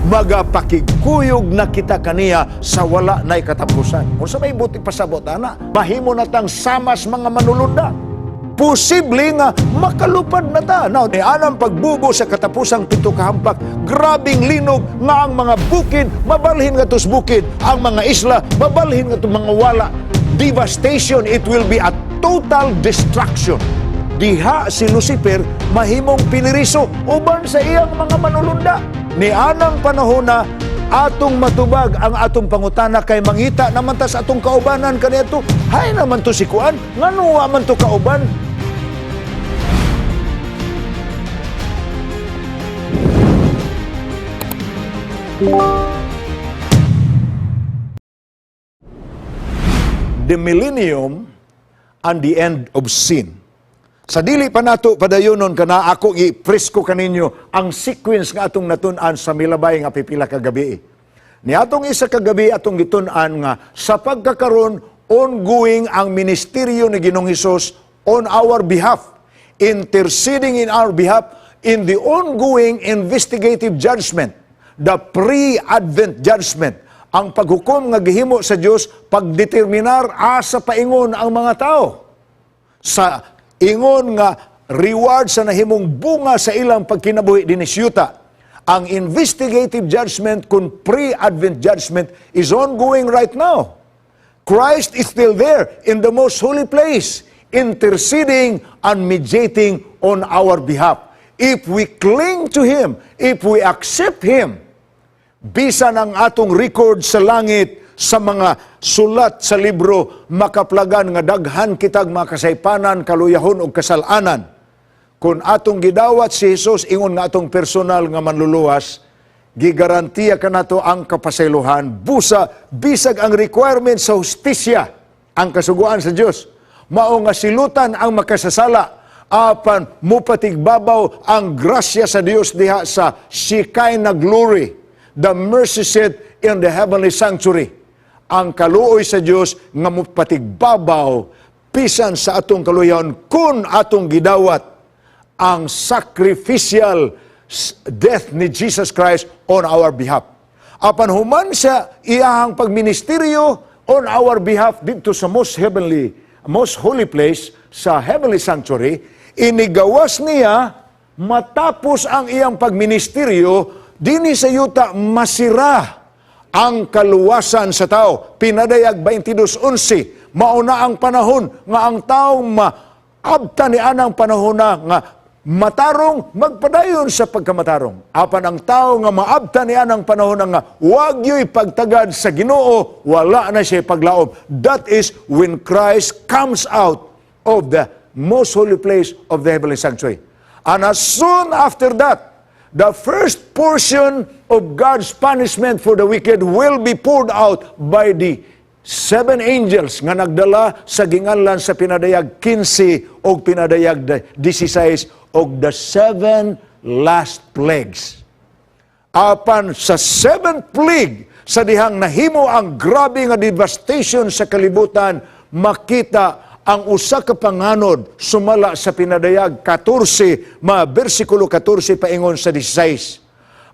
magapakigkuyog na kita kaniya sa wala na'y katapusan. Kung sa may buti pasabot, ana, mahimo na tang samas mga manulunda. Posible nga makalupad na ta. Now, anang pagbubo sa katapusang pito kahampak, grabing linog nga ang mga bukid, mabalhin nga tos bukid. Ang mga isla, mabalhin nga tos mga wala. Devastation, it will be a total destruction. Diha si Lucifer mahimong piniriso uban sa iyang mga manulunda. Ni anang panahon na atong matubag ang atong pangutana kay mangita naman ta sa atong kaubanan kaniadto. Hay naman to si kuan, ngano wa man to kauban? The millennium and the end of sin. Sa dili pa nato padayonon kana ako i-presko kaninyo ang sequence nga atong natun-an sa milabay nga pipila ka gabi. Ni atong isa ka gabi atong gitun-an nga sa pagkakaron ongoing ang ministeryo ni Ginoong Hesus on our behalf, interceding in our behalf in the ongoing investigative judgment, the pre-advent judgment, ang paghukom nga gihimo sa Dios pagdeterminar asa paingon ang mga tao sa ingon nga reward sa nahimong bunga sa ilang pagkinabuhi dinis yuta. Ang investigative judgment kung pre-advent judgment is ongoing right now. Christ is still there in the most holy place, interceding and mediating on our behalf. If we cling to Him, if we accept Him, bisan ang atong record sa langit, sa mga sulat sa libro, makaplagan nga daghan kitag makasaypanan, kaluyahon o kasalanan. Kung atong gidawat si Jesus, ingon nga atong personal nga manluluwas, gigarantiya ka na to ang kapasaylohan, busa, bisag ang requirement sa hustisya, ang kasuguan sa Diyos. Mao nga silutan ang makasasala, apan mupatigbabaw ang grasya sa Dios diha sa Shekinah glory, the mercy seat in the heavenly sanctuary. Ang kaluoy sa Dios nga mupatigbabaw pisan sa atong kaluyahon kun atong gidawat ang sacrificial death ni Jesus Christ on our behalf. Apan human sa iyahang pagministeryo on our behalf dito sa most heavenly, most holy place, sa heavenly sanctuary, inigawas niya matapos ang iyang pagministeryo dinhi sa yuta masira ang kaluwasan sa tao. Pinadayag 22:11, mauna ang panahon nga ang taong maabta ni anang panahon na nga matarong magpadayon sa pagkamatarong. Apan ang tao nga maabta ni anang panahon na nga wag yo'y pagtagad sa Ginoo, wala na siya paglaom. That is when Christ comes out of the most holy place of the heavenly sanctuary. And as soon after that, the first portion of God's punishment for the wicked will be poured out by the 7 angels nga nagdala sa ginganlan sa pinadayag 15 o pinadayag 16 o the 7 last plagues. Apan sa 7th plague, sa dihang nahimo ang grabe nga devastation sa kalibutan, makita ang usa ka panganod sumala sa pinadayag 14, versikulo 14 paingon sa 16.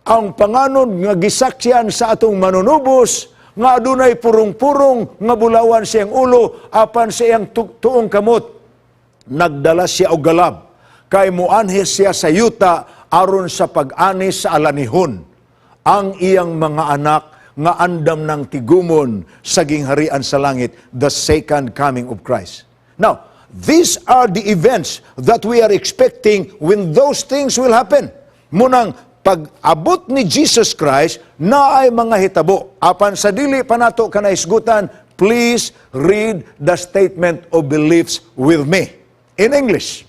Ang panganod nga gisaksyan sa atong manunubos, nga adunay purong-purong nga bulawan siyang ulo, apan siyang tuong kamot. Nagdala siya og galab, kay muanhes siya sa yuta aron sa pag-anis sa alanihon. Ang iyang mga anak nga andam ng tigumon sa gingharian sa langit, the second coming of Christ. Now, these are the events that we are expecting when those things will happen. Munang pag-abot ni Jesus Christ na ay mga hitabo. Apan sa dili pa nato kanaisgutan, please read the statement of beliefs with me. In English,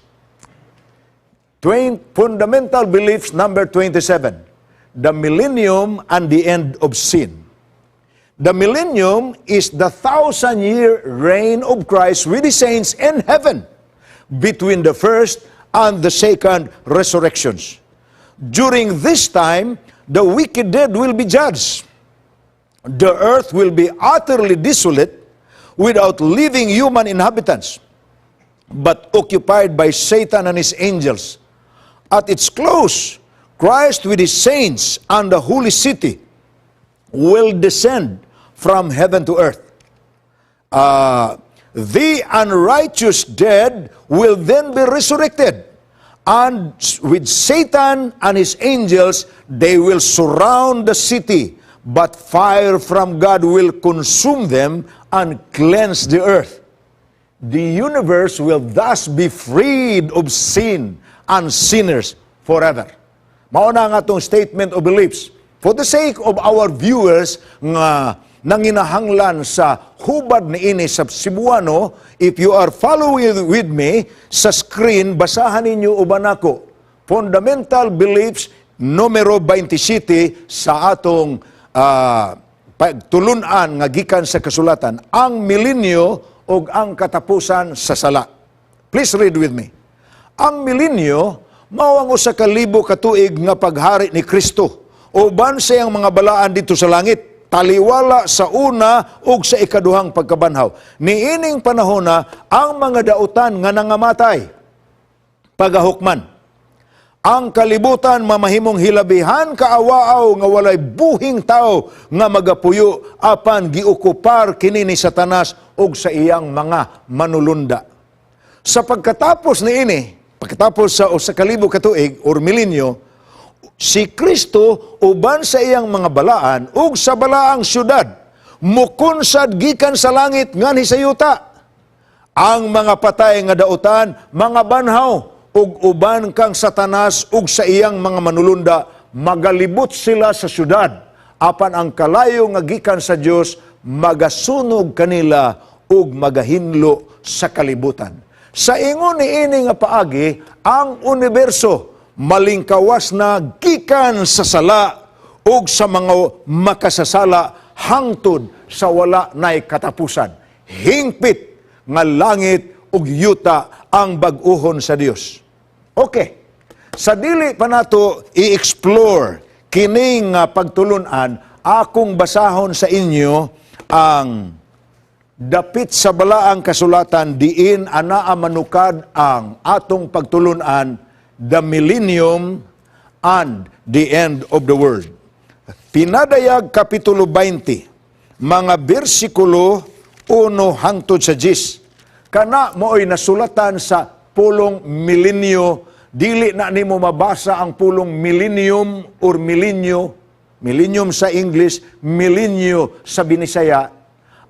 fundamental beliefs number 27, the millennium and the end of sin. The millennium is the 1,000-year reign of Christ with the saints in heaven between the first and the second resurrections. During this time, the wicked dead will be judged. The earth will be utterly desolate without living human inhabitants, but occupied by Satan and his angels. At its close, Christ with his saints and the holy city will descend from heaven to earth. The unrighteous dead will then be resurrected, and with Satan and his angels, they will surround the city, but fire from God will consume them and cleanse the earth. The universe will thus be freed of sin and sinners forever. Mao na nga itong statement of beliefs. For the sake of our viewers nga nanginahanglan sa hubad ni ini sa Cebuano, if you are following with me sa screen, basahan ninyo uban ako. Fundamental beliefs numero 27 sa atong pagtulunan nga gikan sa kasulatan, ang milenyo o ang katapusan sa sala. Please read with me. Ang milenyo mao ang usa ka libo ka tuig nga paghari ni Kristo, uban sa iyang mga balaan dito sa langit, taliwala sa una ug sa ikaduhang pagkabanhaw. Niining panahon na ang mga dautan nga nangamatay pagahukman. Ang kalibutan mamahimong hilabihan kaawaaw nga walay buhing tao nga magapuyo apan giokupar kini ni Satanas ug sa iyang mga manulunda. Sa pagkatapos niini, pagkatapos sa kalibo ka tuig or milenyo, si Kristo uban sa iyang mga balaan ug sa balaang syudad mukunsad gikan sa langit nganhi sa yuta. Ang mga patay nga dautan mga banhaw ug uban kang Satanas ug sa iyang mga manulunda magalibot sila sa syudad, apan ang kalayo nga gikan sa Dios magasunog kanila ug magahinlo sa kalibutan. Sa ingon niini nga paagi, ang universo malingkawas na gikan sa sala ug sa mga makasasala hangtod sa wala nay katapusan. Hingpit nga langit ug yuta ang bag-ohon sa Dios. Okay. Sa dili pa nato i-explore kining pagtulunan, akong basahon sa inyo ang dapit sa balaang kasulatan diin anaa manukad ang atong pagtulunan, the millennium and the end of the world. Pinadayag Kapitulo 20, mga bersikulo 1 hangtod sa 10. Kana mooy nasulatan sa pulong milenyo, dili na nimo mabasa ang pulong millennium or milenyo, millennium sa English, milenyo sa Binisaya.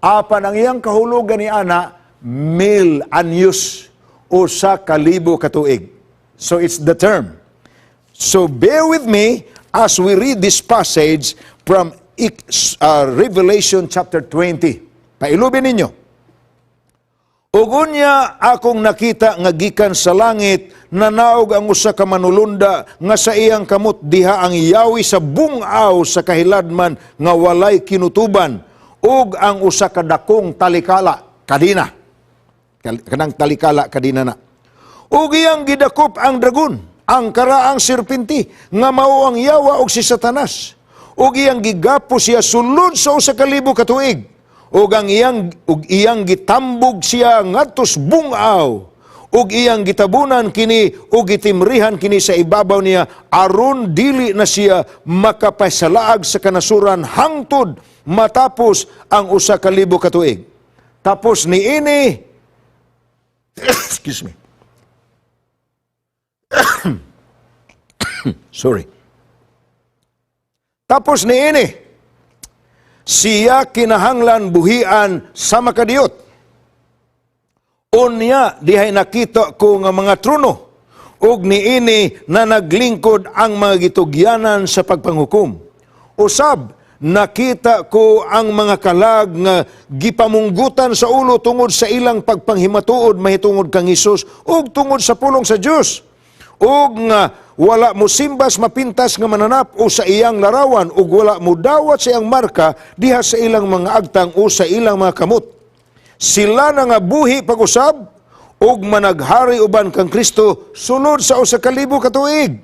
Apan ang iyang kahulugan ni ana, mil anyos o sa kalibo katuig. So it's the term. So bear with me as we read this passage from Revelation chapter 20. Pailubin ninyo. Ugunya akong nakita nga gikan sa langit, nanaog ang usa ka manulunda nga sa iyang kamot diha ang yawi sa bungaw sa kahiladman nga walay kinutuban, ug ang usa ka dakong talikala kadina. Kanang talikala kadina na. Ug iyang gidakop ang dragon, ang karaang serpenti nga mao ang yawa og si Satanas. Ug iyang gigapo siya sulod sa usa ka libo ka tuig. Ug iyang gitambog siya ngadtos bungaw. Ug iyang gitabunan kini ug gitimrihan kini sa ibabaw niya aron dili na siya makapasalaag sa kanasuran hangtod matapos ang usa ka libo ka tuig. Tapos niini excuse me. Sorry. Tapos niini siya kinahanglan buhian sa makadiyot. Unya dihay nakita ko nga mga trono, ug niini na naglingkod ang mga gitugyanan sa pagpanghukom. Usab nakita ko ang mga kalag nga gipamunggutan sa ulo tungod sa ilang pagpanghimatuod mahitungod kang Hesus ug tungod sa pulong sa Dios. Ug nga wala mo simbas mapintas nga mananap o sa iyang larawan ug wala mo dawat sa iyang marka diha sa ilang mga agtang o sa ilang mga kamot. Sila na nga buhi pag-usab ug managhari uban kang Kristo sulod sa usa ka libo ka tuig.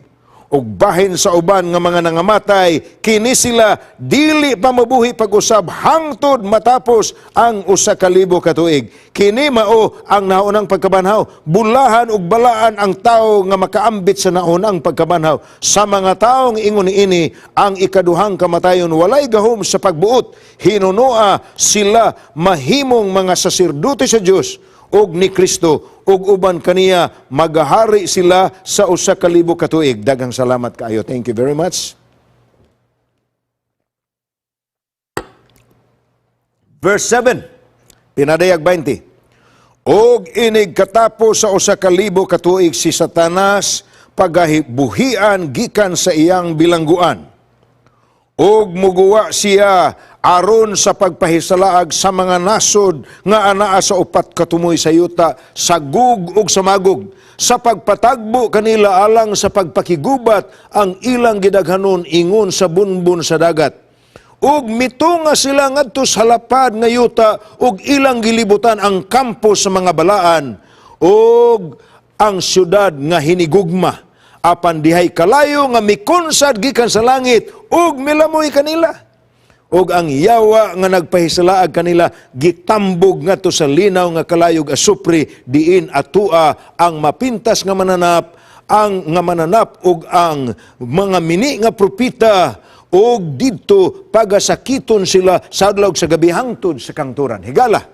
ug bahin sa uban nga mga nangamatay, kini sila dili pa mabuhi pag-usab hangtod matapos ang 1,000 ka tuig. Kini mao ang naunang pagkabanhaw. Bulahan ug balaan ang tawo nga makaambit sa naunang pagkabanhaw. Sa mga taong ingon ini, ang ikaduhang kamatayon walay gahom sa pagbuot. Hinunoa sila mahimong mga saserdote sa Dios ug ni Kristo, ug uban kaniya magahari sila sa 1,000 ka tuig. Daghang salamat kaayo. Thank you very much. Verse 7, pinadayag 20. Og inig katapos sa 1,000 ka tuig si Satanas pagahibuhian gikan sa iyang bilangguan. Og muguwa siya aron sa pagpahisalaag sa mga nasod nga anaa sa 4 ka tumoy sa yuta, sagug ug samagog, sa pagpatagbo kanila alang sa pagpakigubat ang ilang gidaghanon ingon sa bunbun sa dagat. Ug mitunga sila ngadto sa lapad nga yuta ug ilang gilibutan ang kampo sa mga balaan ug ang syudad nga hinigugma. Apan dihay kalayo nga mikunsad gikan sa langit ug milamoy kanila. Ug ang yawa nga nagpahisalaag kanila gitambog ngadto sa linaw nga kalayog asupri, diin atua ang mapintas nga mananap, ug ang mga mini nga propita, ug didto pagasakiton sila sa adlaw sa gabi hangtod sa kangturan. Higala,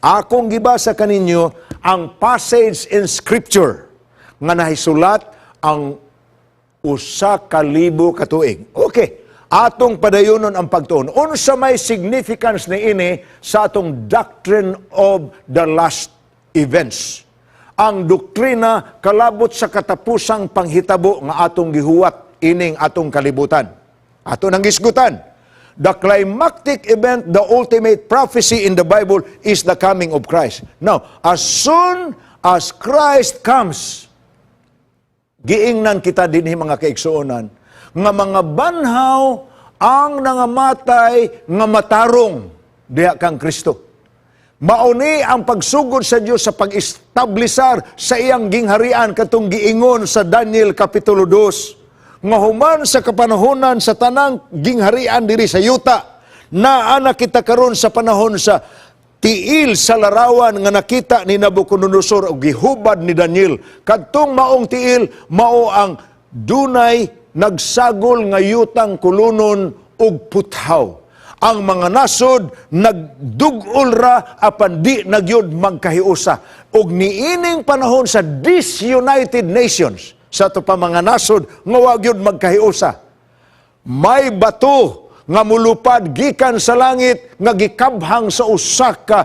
akong gibasa kaninyo ang passage in Scripture nga nahisulat ang 1,000 ka tuig. Okay, atong padayonon ang pagtuon. Unsa may significance ni ini sa atong doctrine of the last events. Ang doktrina kalabot sa katapusang panghitabo nga atong gihuwat ining atong kalibutan. Ato nang gisgutan. The climactic event, the ultimate prophecy in the Bible is the coming of Christ. Now, as soon as Christ comes, giingnan kita dinhi mga kaigsuonan nga mga banhaw ang nangamatay nga matarong diha kang Kristo. Mauni ang pagsugod sa Dios sa pag-establisar sa iyang gingharian katong giingon sa Daniel kapitulo 2 nga human sa kapanahonan sa tanang gingharian diri sa yuta, naana kita karon sa panahon sa tiil sa larawan nga nakita ni Nabucodonosor o gihubad ni Daniel. Kadtong maong tiil, mao ang dunay nagsagol nga yutang kulunon ug puthaw. Ang mga nasod nagdugol ra apan di nagyud magkahiusa. Ug niining panahon sa disunited nations, sa to pa mga nasod nga wa gyud magkahiusa, may bato nga mulupad gikan sa langit nga gikabhang sa usa ka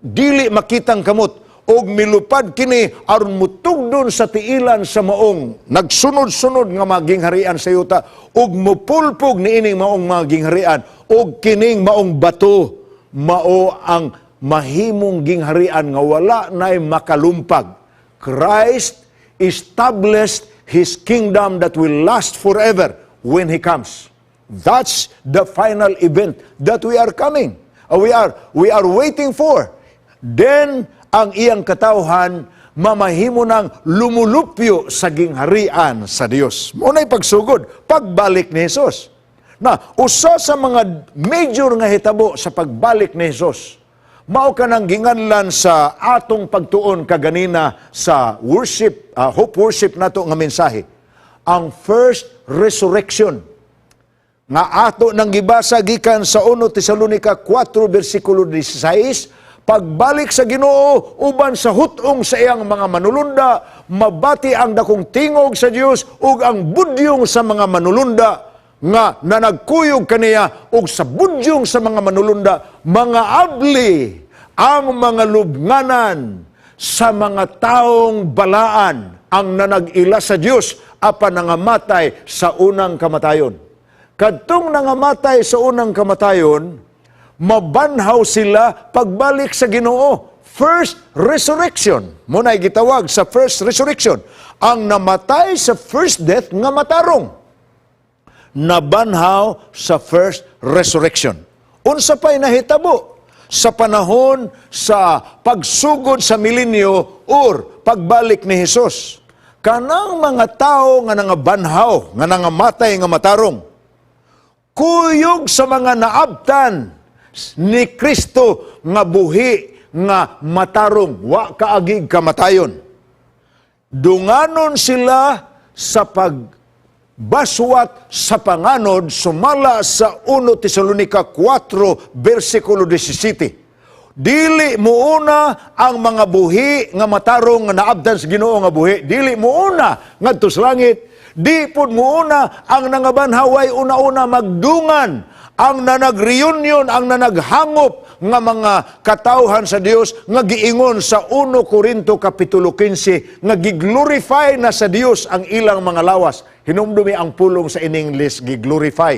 dili makitang kamot og milupad kini aron mutugdon sa tiilan sa maong nagsunod-sunod nga magingharian sa yuta og mupulpog niining maong magingharian og kining maong bato mao ang mahimong gingharian nga wala nay makalumpag. Christ established His kingdom that will last forever when He comes. That's the final event that we are coming. We are waiting for. Then, ang iyang katawhan, mamahimo ng lumulupyo sa gingharian sa Dios. Muna'y pagsugod, pagbalik ni Jesus. Na, usa sa mga major nga hitabo sa pagbalik ni Jesus, mao ka nang ginganlan sa atong pagtuon kaganina sa worship, hope worship nato nga mensahe. Ang first resurrection nga ato nang gibasa gikan sa 1 Tesalonica 4 versikulo 16, pagbalik sa Ginoo uban sa hutong sa iyang mga manulunda, mabati ang dakong tingog sa Dios ug ang budyong sa mga manulunda nga nanagkuyog kaniya ug sa budyong sa mga manulunda mga abli ang mga lubnganan sa mga taong balaan ang nanag-ila sa Dios apan nangamatay sa unang kamatayon. Kadtong nangamatay sa unang kamatayon, mabanhaw sila pagbalik sa Ginoo. First resurrection. Muna'y gitawag sa first resurrection. Ang namatay sa first death nga matarong, nabanhaw sa first resurrection. Unsa pa'y nahitabo sa panahon sa pagsugod sa milenyo or pagbalik ni Jesus. kanang mga tao nga nangabanhaw, nga nangamatay nga matarong, kuyog sa mga naabtan ni Kristo nga buhi nga matarong, wa kaagig kamatayon. Dunganon sila sa pagbaswat sa panganod, sumala sa 1 Tesalonica 4, versikulo 17. Dili muuna ang mga buhi nga matarong nga naabdan sa Ginoo nga buhi. Dili muuna ngadto sa langit. Di pud muuna ang nangabanhaway una-una magdungan, ang nanag-reunion, ang nanaghangop nga mga katawhan sa Dios nga giingon sa 1 Corinto kapitulo 15 nga giglorify na sa Dios ang ilang mga lawas. Hinumdumi ang pulong sa in English, giglorify.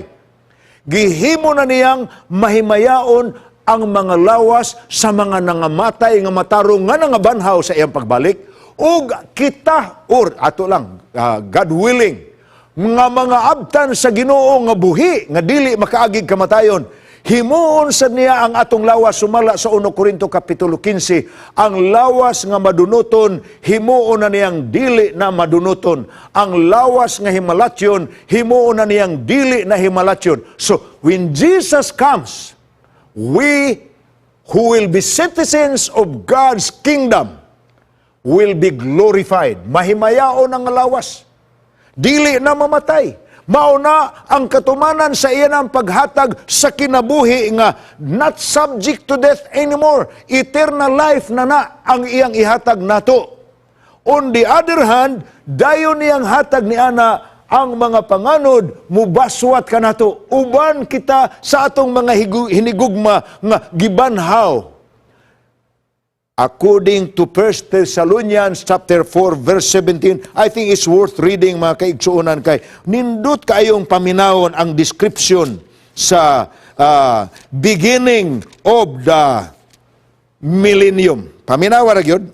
Gihimo na niyang mahimayaon ang mga lawas sa mga nangamatay nga matarong nga nangabanhaw sa iyang pagbalik, ug kita, or ato lang, God willing, mga abtan sa Ginoo nga buhi, nga dili makaagig kamatayon, himuon sa niya ang atong lawas, sumala sa 1 Corinto kapitulo 15, ang lawas nga madunuton, himuon na niyang dili na madunuton. Ang lawas nga himalatyon, himuon na niyang dili na himalatyon. So, when Jesus comes, we who will be citizens of God's kingdom will be glorified. Mahimayaon ang lawas. Dili na mamatay. Mauna ang katumanan sa iyan ang paghatag sa kinabuhi nga not subject to death anymore. Eternal life na ang iyang ihatag nato. On the other hand, dayon niyang hatag ni Ana ang mga panganod, mubaswat ka nato. Uban kita sa atong mga hinigugma nga gibanhaw. According to 1 Thessalonians chapter 4 verse 17, I think it's worth reading mga kaigsuunan kay nindot kayong paminawon ang description sa beginning of the millennium. Paminawa ra gyud.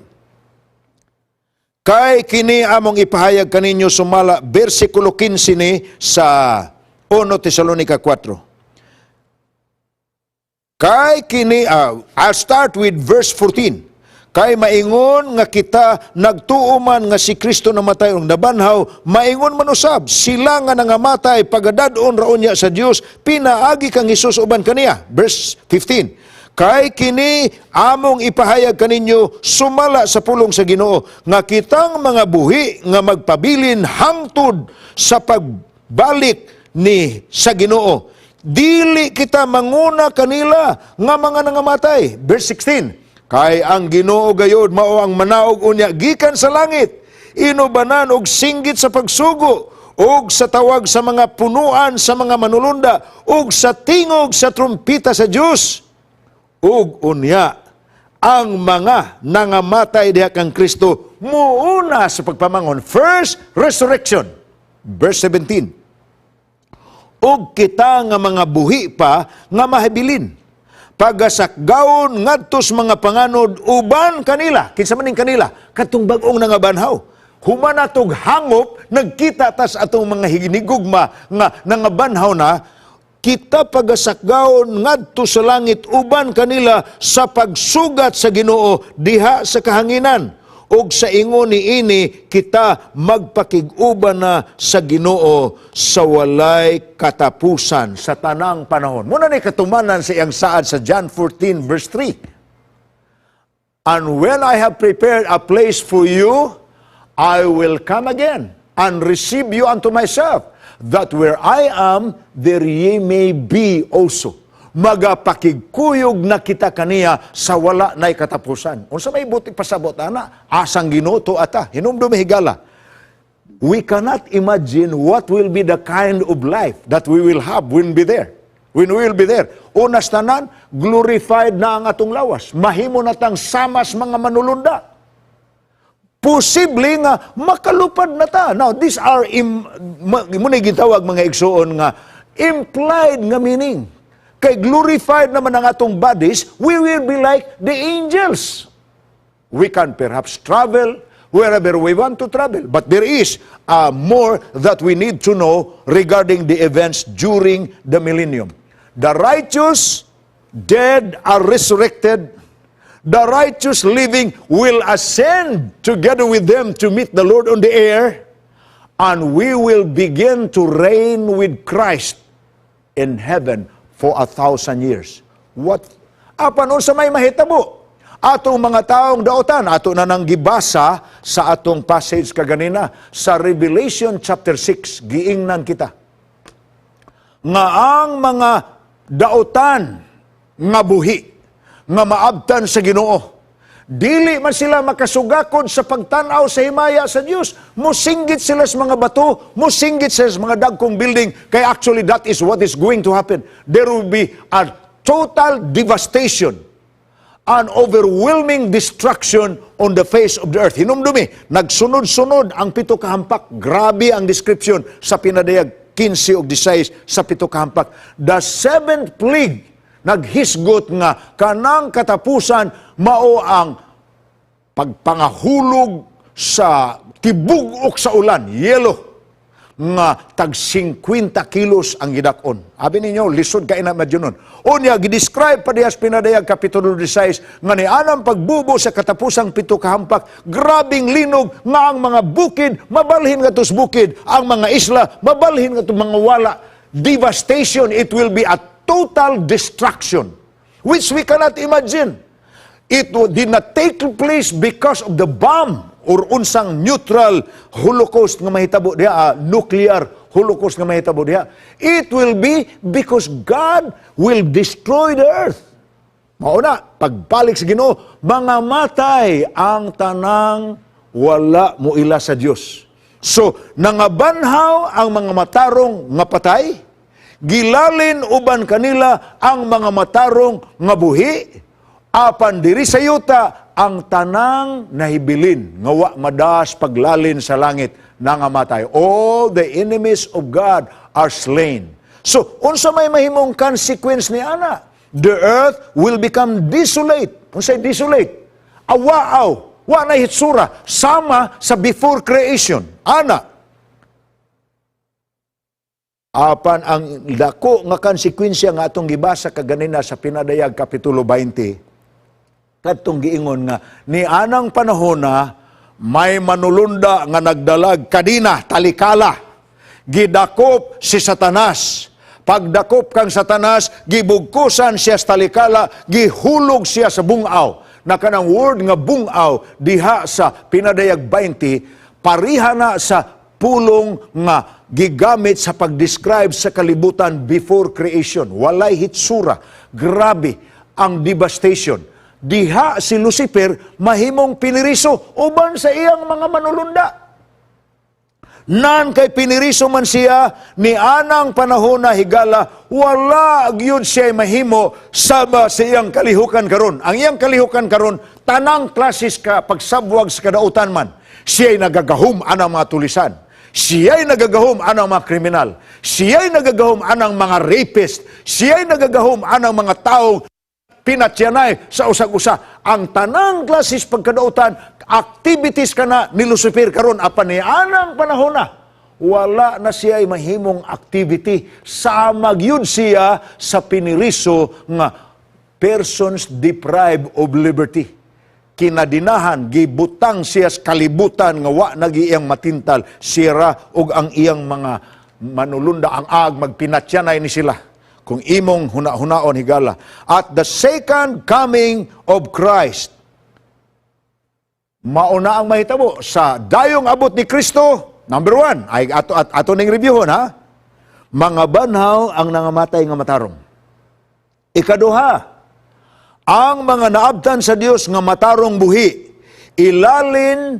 Kay kini among ipahayag kaninyo sumala bersikulo 15 ni sa 1 Tesalonica 4. Kay kini I'll start with verse 14. Kay maingon nga kita nagtuuman nga si Kristo namatay ug nabanhaw, maingon man usab sila nga nangamatay pagadad-on raon niya sa Dios, pinaagi kang Hesus uban kaniya. Verse 15. Kay kini among ipahayag kaninyo sumala sa pulong sa Ginoo nga kitang mga buhi nga magpabilin hangtod sa pagbalik ni sa Ginoo. Dili kita manguna kanila nga mga nangamatay. Verse 16. Kay ang Ginoo gayod mao ang manaog unya gikan sa langit, inubanan og singgit sa pagsugo, og sa tawag sa mga punuan sa mga manulunda, og sa tingog sa trumpita sa Dios. Ug unya ang mga nangamatay diha kang Kristo muuna sa pagpamangon. First resurrection. Verse 17. Og kita nga mga buhi pa nga mahabilin, pagasakgawon ngadtos mga panganod uban kanila, kinsa maning kanila, katong bag-ong nangabanhaw. Humanatog hangop, nagkita tas atong mga hinigugma nga nangabanhaw na, kita pagasakgawon ngadto sa langit uban kanila sa pagsugat sa Ginoo diha sa kahanginan. Og sa ingon ni ini kita magpakig-uban na sa Ginoo sa walay katapusan sa tanang panahon. Muna ni katumanan sa iyang saad sa John 14 verse 3. And when I have prepared a place for you, I will come again and receive you unto myself, that where I am, there ye may be also. Magapakigkuyog na kita kaniya sa wala na'y katapusan. Unsa may buti pasabot ana, asang Ginoo to ata, hinumdum higala. We cannot imagine what will be the kind of life that we will have when we will be there. Unas tanan, glorified na ang atong lawas. Mahimo na tang samas mga manulunda. Posible nga makalupad na ta. Now, these are muna gitawag mga igsuon nga implied nga meaning. Kay glorified naman ang atong bodies, we will be like the angels. We can perhaps travel wherever we want to travel. But there is more that we need to know regarding the events during the millennium. The righteous, dead, are resurrected. The righteous living will ascend together with them to meet the Lord on the air, and we will begin to reign with Christ in heaven for 1,000 years. What? Apan sa may mahitabo? Atong mga taong daotan, ato na nang gibasa sa atong passage kaganina, sa Revelation chapter 6, giingnan kita. Nga ang mga daotan nga buhi, nga maabtan sa Ginoo, dili man sila makasugakod sa pagtanaw sa himaya sa Dios. Musinggit sila sa mga bato, musinggit sila sa mga dagkong building, kay actually that is what is going to happen. There will be a total devastation, an overwhelming destruction on the face of the earth. Hinumdumi, nagsunod-sunod ang 7 kahampak. Grabe ang description sa pinadayag 15 o 16 sa 7 kahampak. The 7th plague, naghisgot nga kanang katapusan mao ang pagpangahulog sa tibugok sa ulan, yelo, nga tag 50 kilos ang gidakon. Abi ninyo, lisod ka ina madyonon. Unya, gidescribe pa diyas pinadayag Kapitulo 16, nga ni anang pagbubo sa katapusang 7 kahampak, grabing linog nga ang mga bukid, mabalhin nga tos bukid, ang mga isla, mabalhin nga tos mga wala. Devastation, it will be a total destruction, which we cannot imagine. It did not take place because of the bomb or unsang neutral holocaust nga mahitabo diha, nuclear holocaust nga mahitabo diha. It will be because God will destroy the earth. Mauna, pagbalik sa Ginoo, mga matay ang tanang wala mo ila sa Dios. So, nangabanhaw ang mga matarong nga patay, gilalin uban kanila ang mga matarong nga buhi, apan diri sa yuta ang tanang nahibilin nga wa madas paglalin sa langit nangamatay. All the enemies of God are slain. So, unsa may mahimong consequence ni ana? The earth will become desolate. Unsay desolate? Awaaw, wa na hitsura, sama sa before creation. Ana, apan ang dako nga konsekwensya nga atong gibasa kaganina sa pinadayag Kapitulo 20, kadtong giingon nga ni anang panahon na may manulunda nga nagdalag kadina talikala, gidakop si Satanas. Pagdakop kang Satanas, gibugkusan siya sa talikala, gihulog siya sa bungaw. Na kanang word nga bungaw diha sa pinadayag 20, pariha na sa pulong nga gigamit sa pagdescribe sa kalibutan before creation. Walay hitsura. Grabe ang devastation. Diha si Lucifer mahimong piniriso uban sa iyang mga manulunda. Nan kay piniriso man siya ni anang panahon na higala, wala gyud siya mahimo sama sa iyang kalihukan karon. Ang iyang kalihukan karon tanang klasis ka pagsabwag sa kadautan man. Siya'y nagagahom anang mga tulisan. Siya'y nagagahom anang mga kriminal. Siya'y nagagahom anang mga rapist. Siya'y nagagahom anang mga taong pinatyanay sa usag-usa. Ang tanang klasis pagkadautan, activities ka na ni Lucifer karon apan ni anang panahon na, wala na siya ay mahimong activity. Samag yun siya sa piniriso nga persons deprived of liberty. Kinadinahan, gibutang siya sa kalibutan nga wa nag-iyang matintal, sira og ang iyang mga manulunda ang magpinatyanay ni sila. Kung imong huna-hunaon higala. At the second coming of Christ, mauna ang mahitabo sa dayong abot ni Kristo. Number 1, ay ato ning reviewon ha. Mga banhaw ang nangamatay nga matarong. Ikaduha, ang mga naabtan sa Dios nga matarong buhi, ilalin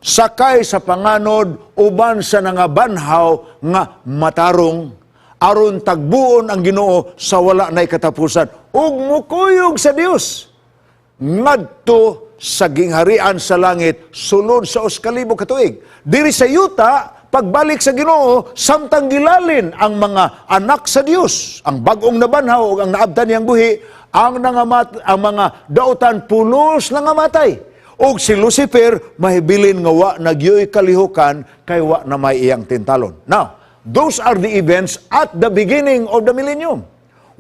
sakay sa panganod uban sa nangabanhaw nga matarong, aron tagbuon ang Ginoo sa wala na'y katapusan. Ug mukuyog sa Dios ngadto sa gingharian sa langit sulod sa 2,000 katuig. Diri sa yuta, pagbalik sa Ginoo, samtang gilalin ang mga anak sa Dios, ang bagong nabanhaw ug ang naabtan niyang buhi, ang mga dautan pulos nangamatay. Og si Lucifer mahibilin nga wa nagyoy kalihukan kay wa na may iyang tintalon. Now, those are the events at the beginning of the millennium.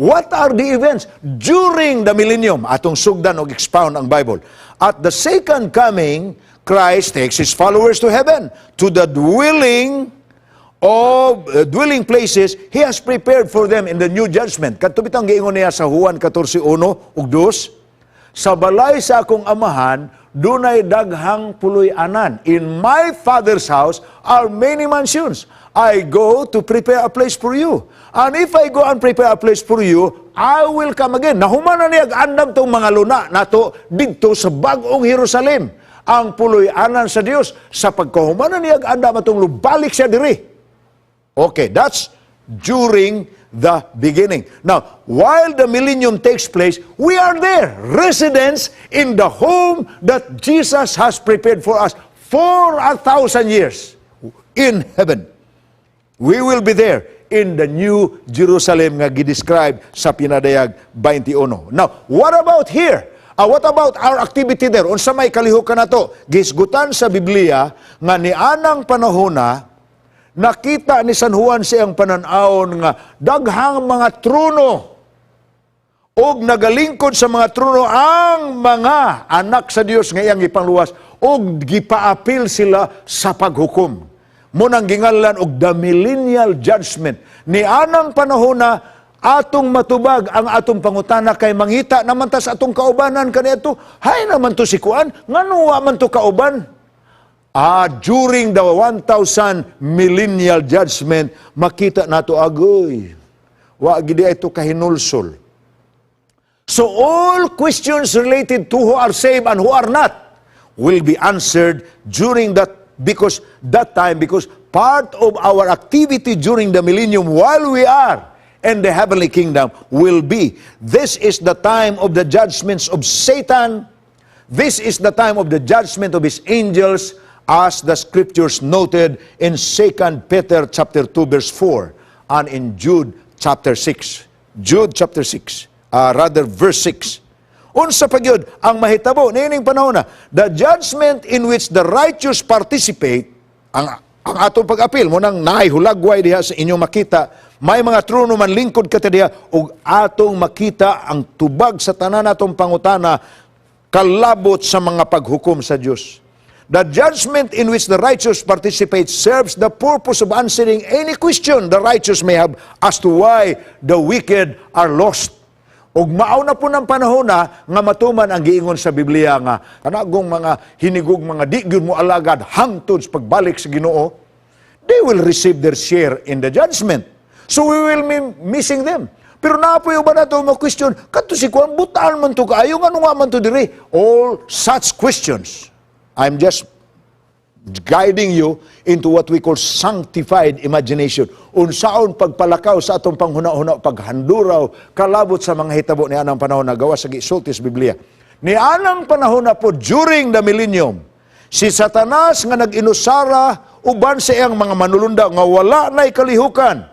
what are the events during the millennium? Atong sugdan o expound ang Bible. At the second coming, Christ takes His followers to heaven, to the dwelling places He has prepared for them in the new judgment. Katubitang giingon niya sa Juan 14:1 ug 2, sa balay sa akong amahan, dunay daghang puloy-anan. In my Father's house are many mansions. I go to prepare a place for you. And if I go and prepare a place for you, I will come again. Nahuman na niya andam tong mga luna nato didto sa bag-ong Jerusalem. Ang puloy-anan sa Dios sa pagkahuman na niya andam atong lubalik siya diri. Okay, that's during the beginning. Now, while the millennium takes place, we are there, residents in the home that Jesus has prepared for us for 1,000 years in heaven. We will be there in the new Jerusalem nga gidescribe sa Pinadayag 21. Now, what about here? What about our activity there? Unsa may kalihukan nato? Gisgutan sa Biblia nga ni anang panahona nakita ni San Juan siyang pananawon nga daghang mga trono og nagalingkod sa mga trono ang mga anak sa Dios nga iyang ipangluwas og gipaapil sila sa paghukom. Munang gingalan og the millennial judgment. Ni anang panahona atong matubag ang atong pangutana kay mangita naman ta sa atong kaubanan kaniadto. Hay naman to si kuan, ngano wa man to kauban? During the 1,000 millennial judgment, makita nato agoy. Wa gid ito kahinulsol. So all questions related to who are saved and who are not will be answered during that because part of our activity during the millennium while we are in the heavenly kingdom will be, this is the time of the judgments of Satan. This is the time of the judgment of his angels, as the scriptures noted in 2 Peter chapter 2 verse 4 and in Jude chapter 6. Jude chapter 6, verse 6. Unsa pagyud ang mahitabo niining panahon na the judgment in which the righteous participate, ang atong pag-apil mo nang naihulagway diha sa inyong makita, may mga trono man lingkod kata diha ug atong makita ang tubag sa tanan atong pangutana kalabot sa mga paghukom sa Dios. The judgment in which the righteous participate serves the purpose of answering any question the righteous may have as to why the wicked are lost. Ug mao na po ng panahon na nga matuman ang giingon sa Biblia nga kanagong mga hinigog mga di gyud mo alagad hangtod sa pagbalik sa Ginoo, they will receive their share in the judgment. So we will be missing them. Pero naapoy ba na ito mga question, kato si kuan butaan man to kaayo, ano nga man to diri? All such questions, I'm just guiding you into what we call sanctified imagination. Unsaon pagpalakaw sa atong panghuna-huna, paghanduraw, kalabot sa mga hitabo ni anang panahon na gawa sa gisulti sa Biblia. Ni anang panahon na po during the millennium, si Satanas nga nag-inusara uban sa iyang mga manulunda nga wala na'y kalihukan.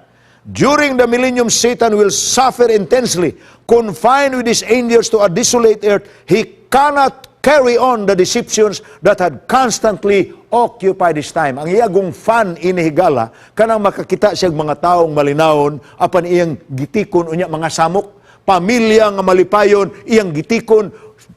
During the millennium, Satan will suffer intensely, confined with his angels to a desolate earth. He cannot carry on the deceptions that had constantly occupied his time. Ang iyagong fan inihigala, kanang makakita siyang mga taong malinawon, apan iyang gitikon unya mga samok, pamilya nga malipayon, iyang gitikon,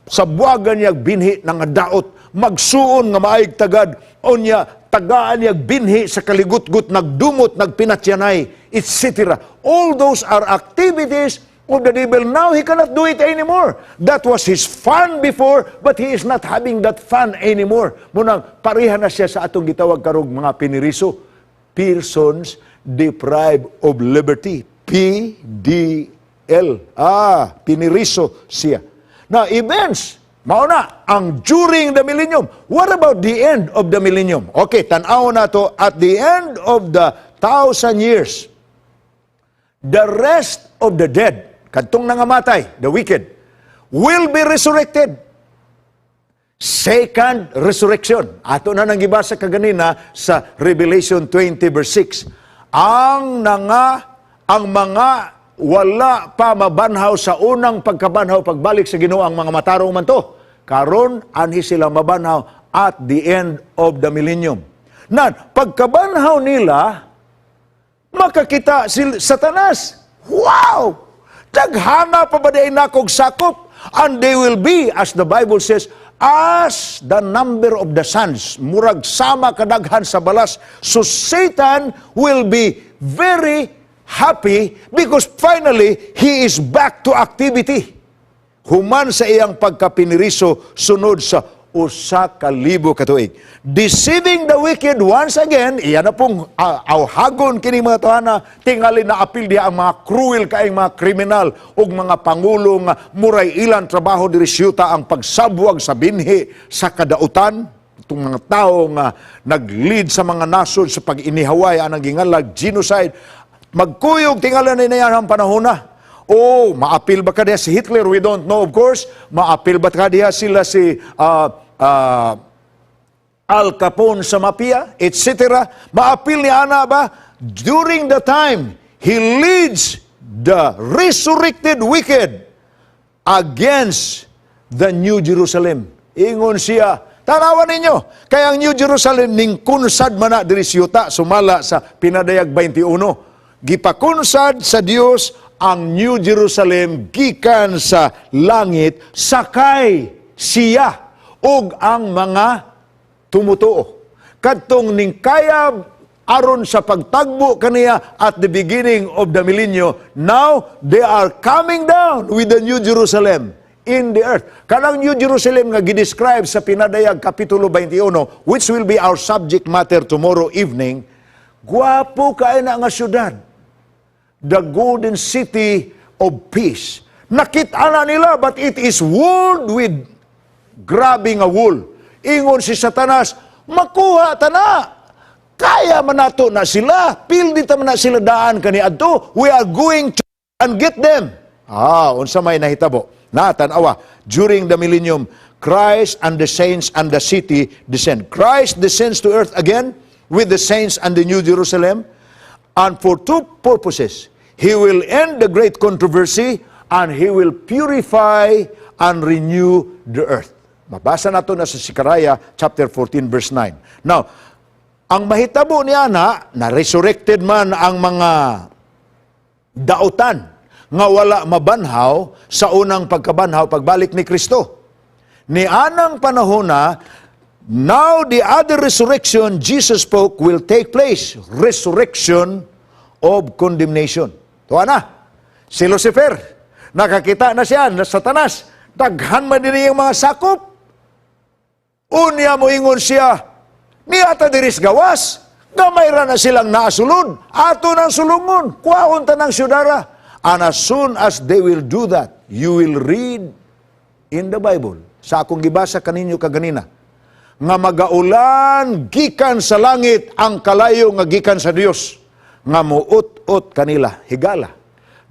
sa buwagan niyag binhi nga daot, magsuon nga maayig tagad, unya tagaan niyag binhi sa kaligut-gut, nagdumot, nagpinatyanay, etc. All those are activities of the devil. Now he cannot do it anymore. That was his fun before, but he is not having that fun anymore. Munang pareha na siya sa atong gitawag karog mga piniriso. Persons deprived of liberty. PDL. Piniriso siya. Now, events, mauna, ang during the millennium. What about the end of the millennium? Okay, tanaw na to, at the end of the 1,000 years, the rest of the dead, kadtong nangamatay, the wicked, will be resurrected. Second resurrection. Ato na nangibasa kaganina sa Revelation 20 verse 6. Ang mga wala pa mabanhaw sa unang pagkabanhaw pagbalik sa Ginoo, ang mga matarong man to, karon anhi sila mabanhaw at the end of the millennium. Nan, pagkabanhaw nila, makakita si Satanas. Wow! Daghana pa ba day nakog sakop? And they will be, as the Bible says, as the number of the sands. Murag sama kadaghan sa balas. So Satan will be very happy because finally, he is back to activity. Human sa iyang pagkapiniriso, sunod sa 1,000 ka tuig. Deceiving the wicked once again, iyan na pong awhagon kini mga tuhana, tingali na apil diha ang mga cruel kaayong mga kriminal o mga pangulo nga muray ilan trabaho diri siyuta ang pagsabwag sa binhi sa kadautan. Itong mga tao nga nag-lead sa mga nasod sa pag-inihaway anang gingalag genocide. Magkuyog tingali na inayan ang panahon na. Oh, maapil ba ka diya si Hitler? We don't know, of course. Maapil ba ka diya sila si Al Capone sa mafia, etc. Maapil ni Ana ba? During the time, he leads the resurrected wicked against the New Jerusalem. Ingon siya, tanawan ninyo, kaya ang New Jerusalem ning kunsad man na diri siyuta, sumala sa Pinadayag 21. Gipakunsad sa Dios ang New Jerusalem gikan sa langit, sakay siya ug ang mga tumutuo. Kadtong ning kaya aron sa pagtagbo kaniya at the beginning of the millennium, now they are coming down with the New Jerusalem in the earth. Kanang New Jerusalem nga gidescribe sa Pinadayag Kapitulo 21, which will be our subject matter tomorrow evening, gwapo kaay na nga syudad. The golden city of peace. Nakita na nila, but it is walled with grabbing a wool. Ingon si Satanas, makuha ta na. Kaya man nato na sila. Pildi ta man na sila daan kaniadto. We are going to and get them. Unsa may nahitabo. Natanawa, during the millennium, Christ and the saints and the city descend. Christ descends to earth again with the saints and the New Jerusalem. And for two purposes. He will end the great controversy and He will purify and renew the earth. Mabasa nato na sa Sikaraya chapter 14 verse 9. Now, ang mahitabo niya na resurrected man ang mga dautan nga wala mabanhaw sa unang pagkabanhaw pagbalik ni Kristo. Ni anang panahon na, now the other resurrection Jesus spoke will take place. Resurrection of condemnation. Tuwa na, si Lucifer, nakakita na siya, na Satanas, daghan man din yung mga sakop. Unya mo ingon siya, niyata diris gawas, gamayra na silang naasulod, ato ng sulungon, kuwaon ta ng syudara. And as soon as they will do that, you will read in the Bible, sa akong gibasa kaninyo kaganina, nga magaulan gikan sa langit ang kalayo nga gikan sa Dios nga muut-ut kanila, higala.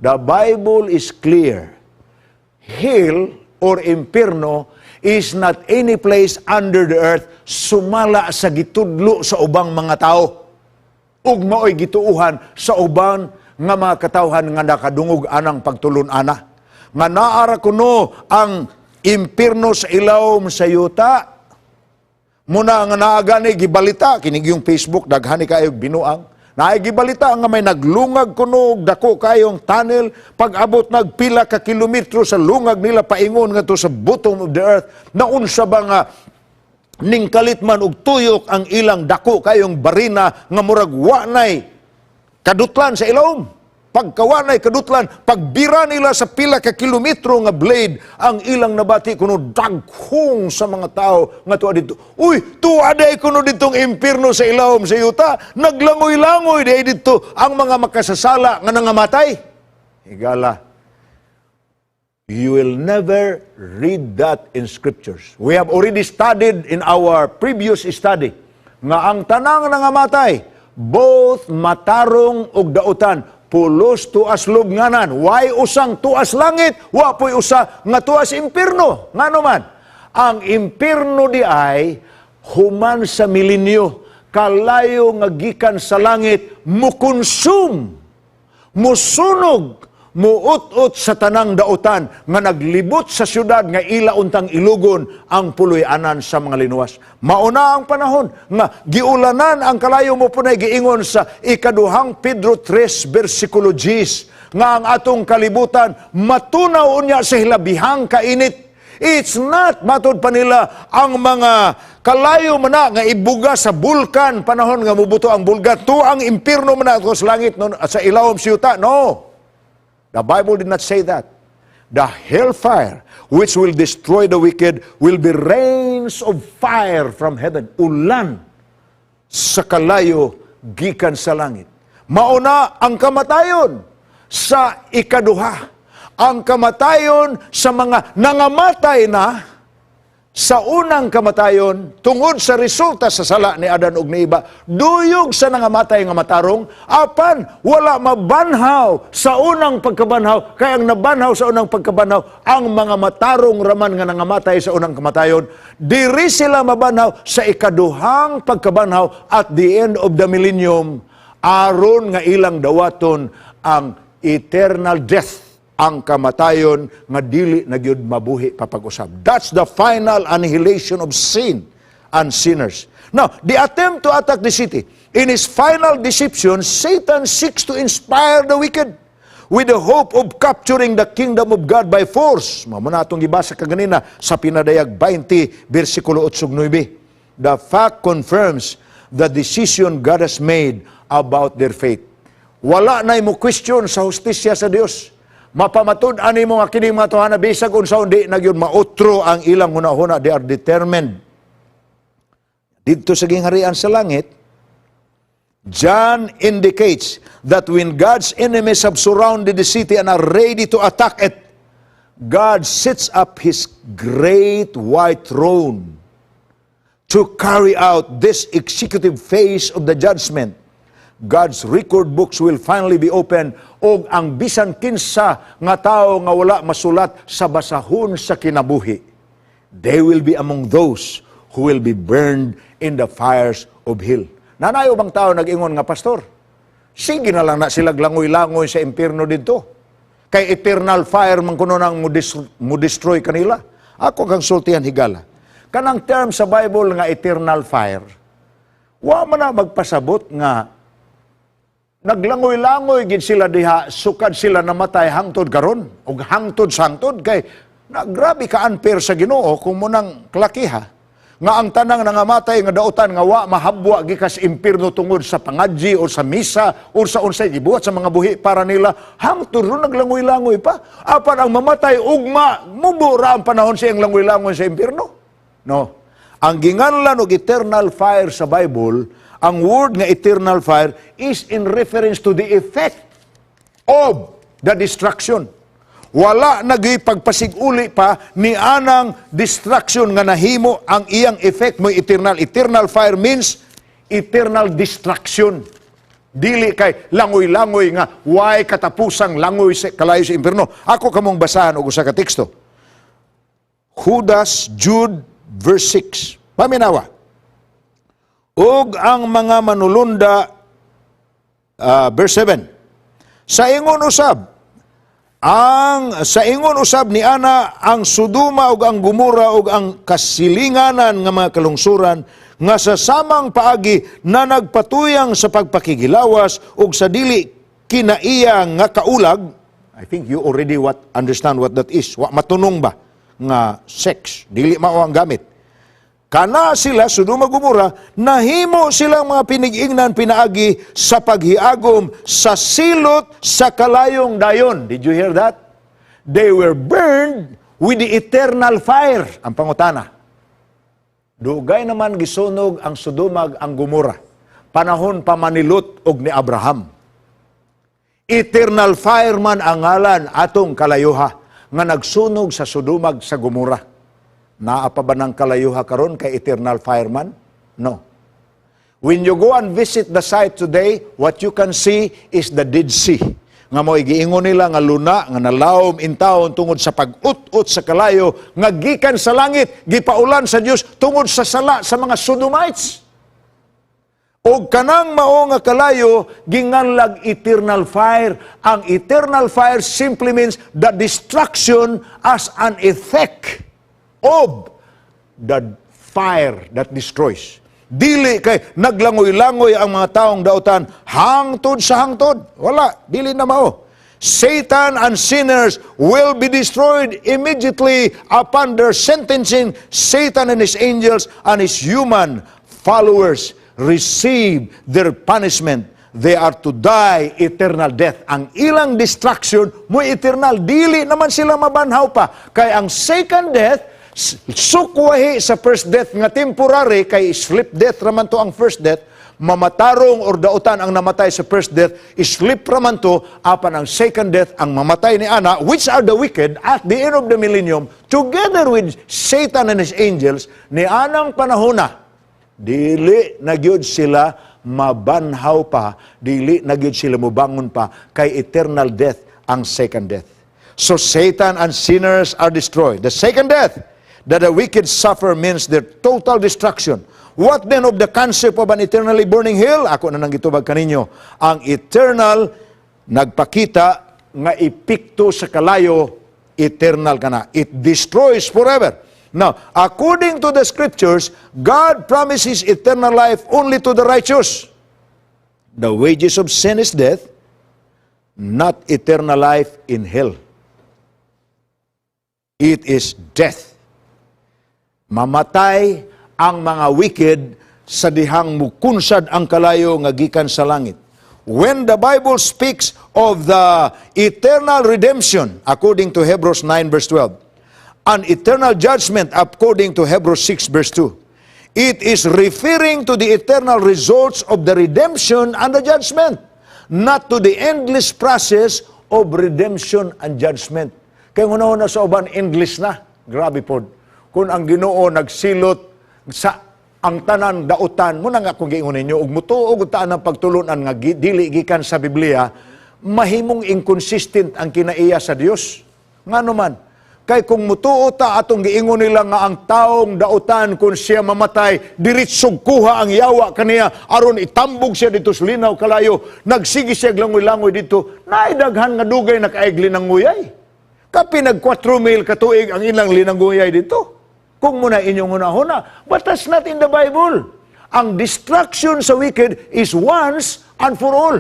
The Bible is clear. Hell or impierno is not any place under the earth sumala sa gitudlo sa ubang mga tao. Ug maoy gituuhan sa ubang nga mga katawhan nga nakadungog anang pagtulon-ana. Nga naara kuno ang impierno sa ilawom sa yuta. Muna nga naagani gibalita, kinig yung Facebook, daghani kayo binuang. Naigibalita nga may naglungag kuno dako kayong tunnel pag-abot nagpila ka kilometro sa lungag nila paingon nga to sa bottom of the earth na unsa ba nga ningkalit man og tuyok ang ilang dako kayong barina nga murag wanay kadutlan sa ilawom. Pagkawanay kadutlan, pagbira nila sa pila ka kilometro nga blade, ang ilang nabati kuno daghong sa mga tao nga tuwa dito. Uy, tuwa day kuno ditong impierno sa ilawom sa yuta. Naglangoy-langoy day dito ang mga makasasala nga nangamatay. Higala, you will never read that in scriptures. We have already studied in our previous study nga ang tanang nangamatay, both matarong ug dautan, pulos tuas lubnganan. Why usang tuas langit? Wa po'y usa nga tuas impierno. Nga naman, ang impierno di ay human sa milenyo, kalayo nga gikan sa langit, mukonsum, musunog, muut-ut sa tanang dautan nga naglibot sa syudad nga ila untang ilugon ang puloy-anan sa mga linuwas. Mauna ang panahon nga giulanan ang kalayo mo punay giingon sa ikaduhang Pedro 3 versikulo 10 nga ang atong kalibutan matunaw unya sa hilabihang kainit. It's not, matod pa nila, ang mga kalayo man na nga ibuga sa bulkan, panahon nga mubuto ang bulkan, to ang impirno man na sa langit, no, sa ilawom siyuta. No. The Bible did not say that. The hellfire, which will destroy the wicked, will be rains of fire from heaven. Ulan sa kalayo, gikan sa langit. Mauna ang kamatayon sa ikaduha. Ang kamatayon sa mga nangamatay na sa unang kamatayon tungod sa resulta sa sala ni Adan ug ni Eva, duyog sa nangamatay nga matarong, apan wala mabanhaw sa unang pagkabanhaw, kaya ang nabanhaw sa unang pagkabanhaw ang mga matarong raman nga nangamatay sa unang kamatayon, diri sila mabanhaw sa ikaduhang pagkabanhaw at the end of the millennium, aron nga ilang dawaton ang eternal death, ang kamatayon nga dili na gyud mabuhi papag-usab. That's the final annihilation of sin and sinners. Now, the attempt to attack the city, in his final deception, Satan seeks to inspire the wicked with the hope of capturing the kingdom of God by force. Mamuna atong gibasa kaganina sa Pinadayag 20, versikulo 8-9. The fact confirms the decision God has made about their fate. Wala na mo question sa hustisya sa Dios. Mapamatud ani mo nga kining mga tuhan na bisag unsa undi nagyud mautro ang ilang hunahuna. They are determined. Dito sa gingharian sa langit, John indicates that when God's enemies have surrounded the city and are ready to attack it, God sets up His great white throne to carry out this executive phase of the judgment. God's record books will finally be open og ang bisan kinsa nga tao nga wala masulat sa basahon sa kinabuhi, they will be among those who will be burned in the fires of hell. Nanayo bang tao nag-ingon nga, pastor, sige na lang na sila langoy-langoy sa impierno dito. Kay eternal fire man kuno nang mo destroy kanila. Ako kang sultihan higala. Kanang term sa Bible nga eternal fire, wa man na magpasabot nga naglangoy-langoy gid sila diha, sukad sila namatay hangtod karon ug hangtod sangtod kay grabe ka unfair sa Ginoo kung munang klakiha nga ang tanang nangamatay nga dautan nga wa mahabwa gikas impierno tungod sa pangadji o sa misa o sa unsay gibuhat sa mga buhi para nila, hangtod ron naglangoy-langoy pa. Apan ang mamatay ugma mubura ang panahon siyang langoy-langoy sa impierno. No. Ang ginganlan og eternal fire sa Bible, ang word nga eternal fire is in reference to the effect of the destruction. Wala nagipagpasiguli pa ni anang destruction nga nahimo ang iyang effect mo eternal. Eternal fire means eternal destruction. Dili kay langoy-langoy nga why katapusang langoy sa kalayo sa impierno. Ako kamong basahan og usa ka teksto. Judas Jude verse 6. Paminawa. Ug ang mga manulunda, verse 7, sa ingon usab ni ana ang Sodoma ug ang Gomora ug ang kasilinganan nga mga kalungsuran nga sa samang paagi na nagpatuyang sa pagpakigilawas ug sa dili kinaiya nga kaulag. I think you already understand what that is. Wa matunong ba nga sex, dili mao ang gamit. Kana sila, Sodoma Gomora, nahimo silang mga pinig-ingnan pinaagi sa paghiagom sa silot sa kalayong dayon. Did you hear that? They were burned with the eternal fire. Ang pangutana. Dugay naman gisunog ang Sodoma ang Gomora. Panahon pa manilot og ni Abraham. Eternal fire man ang ngalan atong kalayuha nga nagsunog sa Sodoma sa Gomora. Naa pa ba ng kalayuha karon kay eternal fireman? No. When you go and visit the site today, what you can see is the Dead Sea. Nga mo giingon nila nga luna nga nalawom in taon tungod sa pag-ut-ut sa kalayo nga gikan sa langit, gipaulan sa Dios tungod sa sala sa mga Sodomites. O kanang mao nga kalayo, ginganlag eternal fire. Ang eternal fire simply means the destruction as an effect of the fire that destroys. Dili kay naglangoy-langoy ang mga taong dautan hangtod sa hangtod. Wala, dili na mao. Satan and sinners will be destroyed immediately upon their sentencing. Satan and his angels and his human followers receive their punishment. They are to die eternal death. Ang ilang destruction mo eternal. Dili naman sila mabanhaw pa. Kay ang second death, sukwahi sa first death nga temporary, kay sleep death raman to ang first death, mamatarong or dautan ang namatay sa first death, sleep raman to, apan ang second death, ang mamatay ni ana, which are the wicked, at the end of the millennium, together with Satan and his angels, ni anang panahona, dili na gyud sila mabanhaw pa, dili na gyud sila mobangon pa, kay eternal death ang second death. So Satan and sinners are destroyed. The second death that the wicked suffer means their total destruction. What then of the concept of an eternally burning hell? Ako na nang gitubag kaninyo. Ang eternal, nagpakita nga epekto sa kalayo, eternal ka na. It destroys forever. Now, according to the scriptures, God promises eternal life only to the righteous. The wages of sin is death, not eternal life in hell. It is death. Mamatay ang mga wicked sa dihang mukunsad ang kalayo nga gikan sa langit. When the Bible speaks of the eternal redemption, according to Hebrews 9 verse 12, an eternal judgment according to Hebrews 6 verse 2, it is referring to the eternal results of the redemption and the judgment, not to the endless process of redemption and judgment. Kaya una sa uban, endless na. Grabe po. Kung ang Ginoo nagsilot sa ang tanan dautan, muna nga kung giingon ninyo, ug mutuog taan ang pagtulunan nga dili gikan sa Biblia, mahimong inconsistent ang kinaiya sa Dios. Ngano man, kay kung mutuo ta atong giingon nila nga ang taong dautan kung siya mamatay, diritsog kuha ang yawa kaniya aron itambog siya dito sa linaw kalayo, nagsigi siya langoy-langoy dito, naidaghan nga dugay nakaigli ng nguyay. Kapinag 4 mil katuig ang ilang linangguyay dito. Kung muna inyong una-una. But that's not in the Bible. Ang destruction sa wicked is once and for all.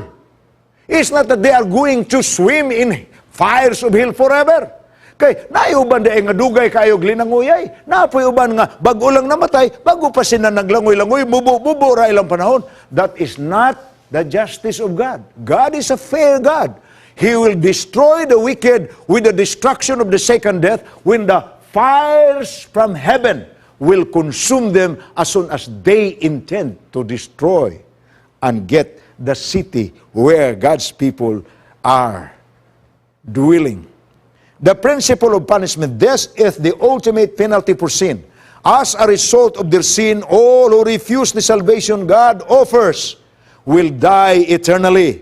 It's not that they are going to swim in fires of hell forever. Kay naiuban da nga dugay kayog linanguyay. Napoy uban nga bago lang namatay, bago pa sila naglangoy-langoy, bubo ra ilang panahon. That is not the justice of God. God is a fair God. He will destroy the wicked with the destruction of the second death when the fires from heaven will consume them as soon as they intend to destroy and get the city where God's people are dwelling. The principle of punishment, this is the ultimate penalty for sin. As a result of their sin, all who refuse the salvation God offers will die eternally.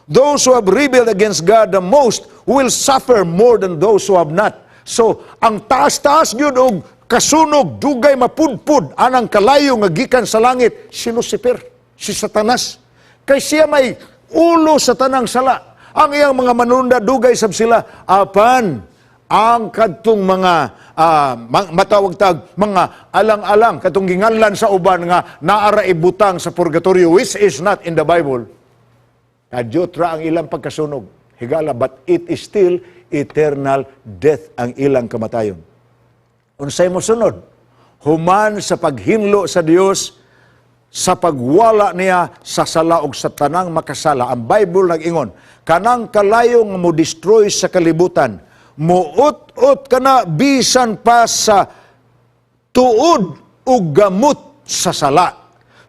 Those who have rebelled against God the most will suffer more than those who have not. So, ang taas-taas yun og kasunog, dugay mapudpud, anang kalayo nga gikan sa langit, si Lucifer, si Satanas. Kay siya may ulo sa tanang sala. Ang iyang mga manunda, dugay sab sila, apan ang kadtong mga matawag-tag, mga alang-alang, katong ginganlan sa uban nga naara ibutang sa purgatorio, which is not in the Bible. Kadyot ra ang ilang pagkasunog. Higala, but it is still eternal death ang ilang kamatayon. Unsay mo sunod? Human sa paghinlo sa Dios, sa pagwala niya sa sala ug sa tanang makasala. Ang Bible nag-ingon, kanang kalayo nga mo destroy sa kalibutan, muot-ot ka na bisan pa sa tuod ug gamot sa sala.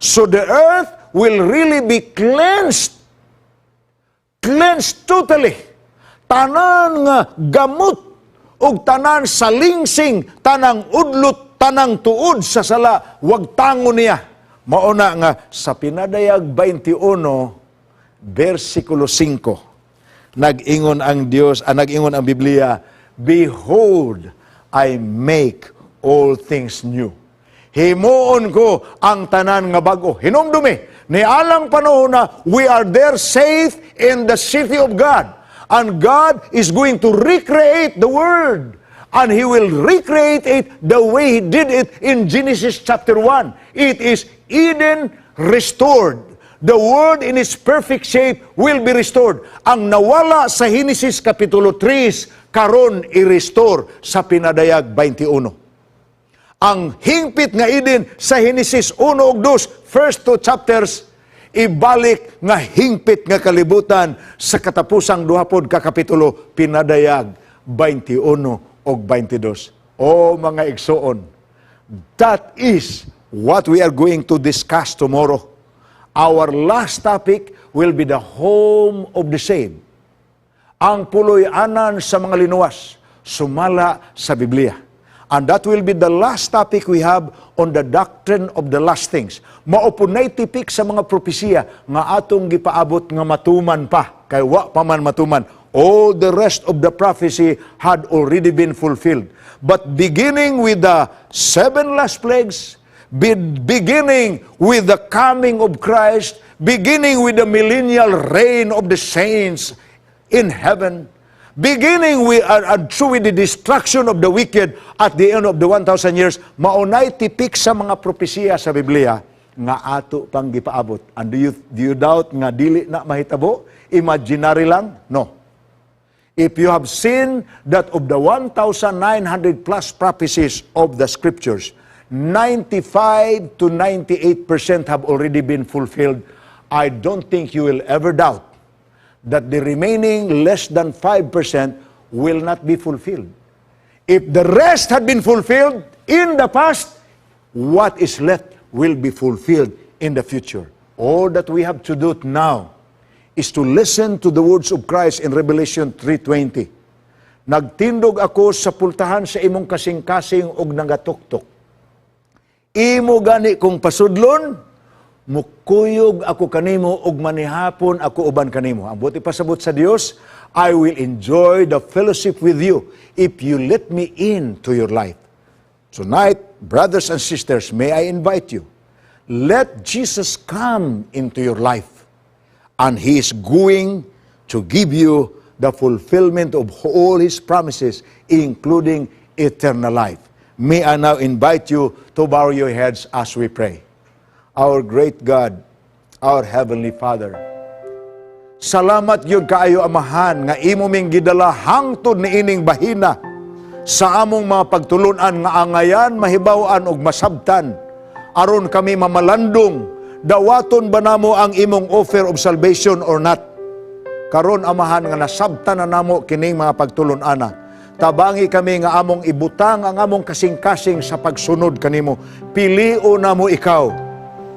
So the earth will really be cleansed totally. Tanan nga gamot ug tanan salingsing, tanang udlot, tanang tuod sa sala, wag tangon niya. Mauna nga sa Pinadayag 21 versikulo 5, nag-ingon ang Dios, nag-ingon ang Biblia, behold, I make all things new. Himuon ko ang tanan nga bago. Hinumdumi Ni alang panahon na we are there safe in the city of God. And God is going to recreate the world. And He will recreate it the way He did it in Genesis chapter 1. It is Eden restored. The world in its perfect shape will be restored. Ang nawala sa Genesis Kapitulo 3, karon i-restore sa Pinadayag 21. Ang hingpit nga Eden sa Genesis 1 ug 2, first two chapters, ibalik nga hingpit nga kalibutan sa katapusang duhapod ka kapitulo, Pinadayag 21 ug 22. O mga igsoon, that is what we are going to discuss tomorrow. Our last topic will be the home of the saved. Ang puloy-anan sa mga linuwas, sumala sa Biblia. And that will be the last topic we have on the doctrine of the last things. Maupunay tipik sa mga propesiya nga atong gipaabot nga matuman pa, kay wa pa man matuman. All the rest of the prophecy had already been fulfilled. But beginning with the 7 last plagues, beginning with the coming of Christ, beginning with the millennial reign of the saints in heaven, beginning with the destruction of the wicked at the end of the 1,000 years, maunay tipik sa mga propesiya sa Biblia nga ato pang gipaabot. And do you doubt nga dili na mahitabo? Imaginary lang? No. If you have seen that of the 1,900 plus prophecies of the scriptures, 95 to 98% have already been fulfilled, I don't think you will ever doubt that the remaining less than 5% will not be fulfilled. If the rest had been fulfilled in the past, what is left will be fulfilled in the future. All that we have to do now is to listen to the words of Christ in Revelation 3:20. Nagtindog ako sa pultahan sa imong kasing-kasing og nangatuktok. Imo gani kung pasudlon, mukuyog ako kanimo ug manihapon ako uban kanimo. Ang buti pasabot sa Dios, I will enjoy the fellowship with you if you let me into your life. Tonight, brothers and sisters, may I invite you, let Jesus come into your life, and He is going to give you the fulfillment of all His promises, including eternal life. May I now invite you to bow your heads as we pray. Our great God, our Heavenly Father, salamat yun kaayo Amahan nga imo ming gidala hangtod ni ining bahina sa among mga pagtulunan nga angayan, mahibaw-an ug masabtan aron kami mamalandong dawaton ba namo ang imong offer of salvation or not. Karon Amahan nga nasabtan na namo kining mga pagtulunana, tabangi kami nga among ibutang ang among kasing-kasing sa pagsunod kanimo. Pilio namo ikaw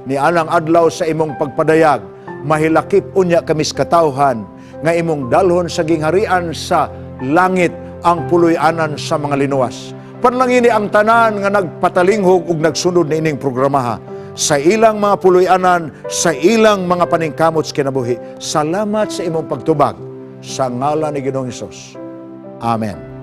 ni alang adlaw sa imong pagpadayag, mahilakip unya kamis katawhan nga imong dalhon sa gingharian sa langit ang puloy-anan sa mga linuwas. Panlangini ang tanan nga nagpatalinghog ug nagsunod na ining programaha sa ilang mga puloy-anan, sa ilang mga paningkamot sa kinabuhi. Salamat sa imong pagtubag sa ngalan ni Ginoong Hesus. Amen.